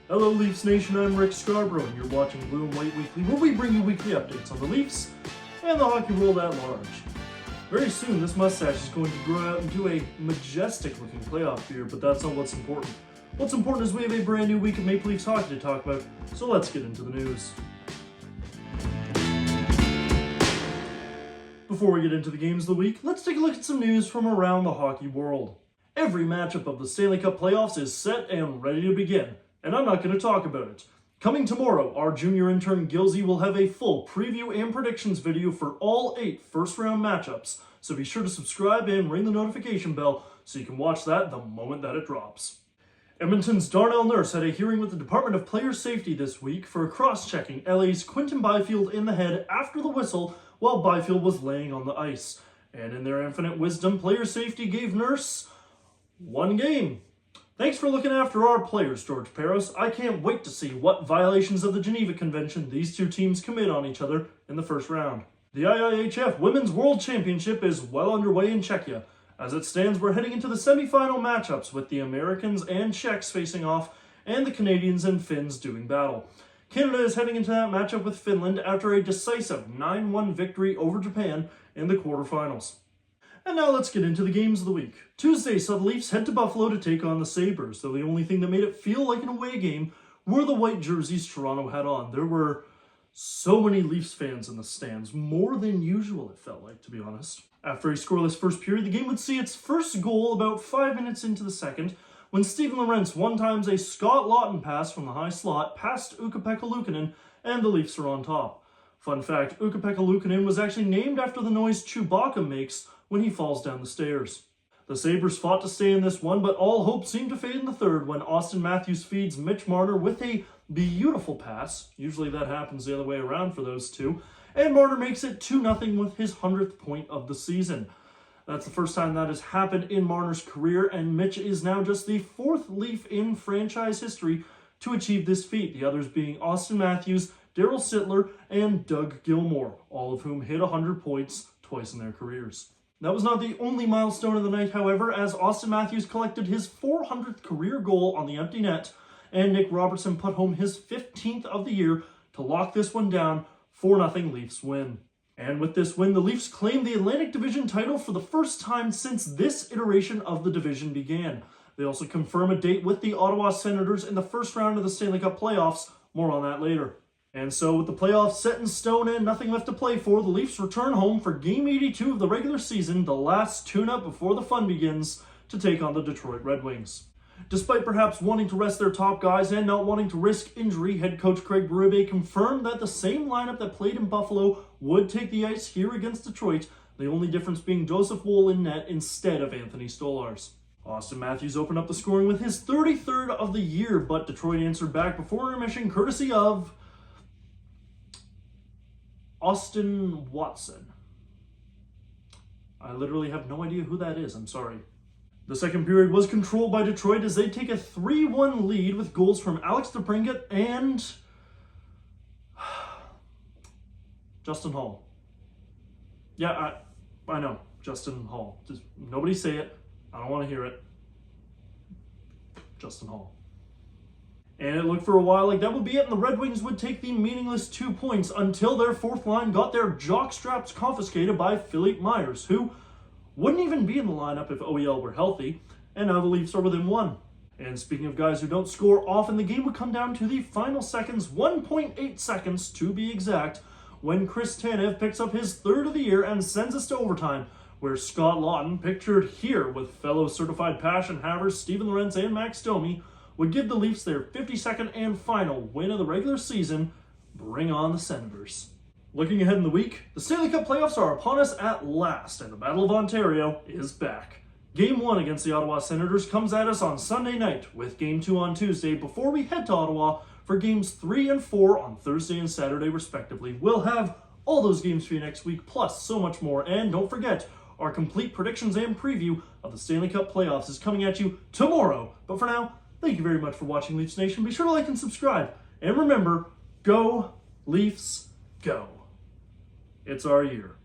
Hello Leafs Nation, I'm Rick Scarborough and you're watching Blue and White Weekly, where we bring you weekly updates on the Leafs and the hockey world at large. Very soon this mustache is going to grow out into a majestic looking playoff beard, but that's not what's important. What's important is we have a brand new week of Maple Leafs hockey to talk about, so let's get into the news. Before we get into the games of the week, let's take a look at some news from around the hockey world. Every matchup of the Stanley Cup Playoffs is set and ready to begin, and I'm not going to talk about it. Coming tomorrow, our junior intern Gilsey will have a full preview and predictions video for all 8 first-round matchups, so be sure to subscribe and ring the notification bell so you can watch that the moment that it drops. Edmonton's Darnell Nurse had a hearing with the Department of Player Safety this week for cross-checking LA's Quinton Byfield in the head after the whistle while Byfield was laying on the ice. And in their infinite wisdom, Player Safety gave Nurse 1 game. Thanks for looking after our players, George Peros. I can't wait to see what violations of the Geneva Convention these two teams commit on each other in the first round. The IIHF Women's World Championship is well underway in Czechia. As it stands, we're heading into the semi-final matchups with the Americans and Czechs facing off and the Canadians and Finns doing battle. Canada is heading into that matchup with Finland after a decisive 9-1 victory over Japan in the quarterfinals. And now let's get into the games of the week. Tuesday saw the Leafs head to Buffalo to take on the Sabres, though the only thing that made it feel like an away game were the white jerseys Toronto had on. There were so many Leafs fans in the stands, more than usual it felt like, to be honest. After a scoreless first period, the game would see its first goal about 5 minutes into the second, when Steven Lorentz one-times a Scott Laughton pass from the high slot past Ukko-Pekka Luukkonen, and the Leafs are on top. Fun fact, Ukko-Pekka Luukkonen was actually named after the noise Chewbacca makes when he falls down the stairs. The Sabres fought to stay in this one, but all hope seemed to fade in the third when Austin Matthews feeds Mitch Marner with a beautiful pass. Usually that happens the other way around for those two. And Marner makes it 2-0 with his 100th point of the season. That's the first time that has happened in Marner's career, and Mitch is now just the 4th Leaf in franchise history to achieve this feat, the others being Austin Matthews, Darryl Sittler, and Doug Gilmour, all of whom hit 100 points twice in their careers. That was not the only milestone of the night, however, as Austin Matthews collected his 400th career goal on the empty net, and Nick Robertson put home his 15th of the year to lock this one down. 4-0 Leafs win. And with this win, the Leafs claim the Atlantic Division title for the first time since this iteration of the division began. They also confirm a date with the Ottawa Senators in the first round of the Stanley Cup Playoffs. More on that later. And so with the playoffs set in stone and nothing left to play for, the Leafs return home for Game 82 of the regular season, the last tune-up before the fun begins, to take on the Detroit Red Wings. Despite perhaps wanting to rest their top guys and not wanting to risk injury, head coach Craig Berube confirmed that the same lineup that played in Buffalo would take the ice here against Detroit, the only difference being Joseph Woll in net instead of Anthony Stolarz. Austin Matthews opened up the scoring with his 33rd of the year, but Detroit answered back before intermission courtesy of Austin Watson. I literally have no idea who that is, I'm sorry. The second period was controlled by Detroit as they take a 3-1 lead with goals from Alex DeBrincat and Justin Hall. Yeah, I know, Justin Hall. Just nobody say it. I don't want to hear it. Justin Hall. And it looked for a while like that would be it, and the Red Wings would take the meaningless 2 points until their fourth line got their jock straps confiscated by Philippe Myers, who wouldn't even be in the lineup if OEL were healthy, and now the Leafs are within 1. And speaking of guys who don't score often, the game would come down to the final seconds, 1.8 seconds to be exact, when Chris Tanev picks up his 3rd of the year and sends us to overtime, where Scott Laughton, pictured here with fellow certified passion havers Steven Lorentz and Max Domi, would give the Leafs their 52nd and final win of the regular season. Bring on the Senators. Looking ahead in the week, the Stanley Cup Playoffs are upon us at last, and the Battle of Ontario is back. Game 1 against the Ottawa Senators comes at us on Sunday night, with Game 2 on Tuesday before we head to Ottawa for Games 3 and 4 on Thursday and Saturday respectively. We'll have all those games for you next week, plus so much more, and don't forget, our complete predictions and preview of the Stanley Cup Playoffs is coming at you tomorrow. But for now, thank you very much for watching Leafs Nation. Be sure to like and subscribe. And remember, go Leafs, go. It's our year.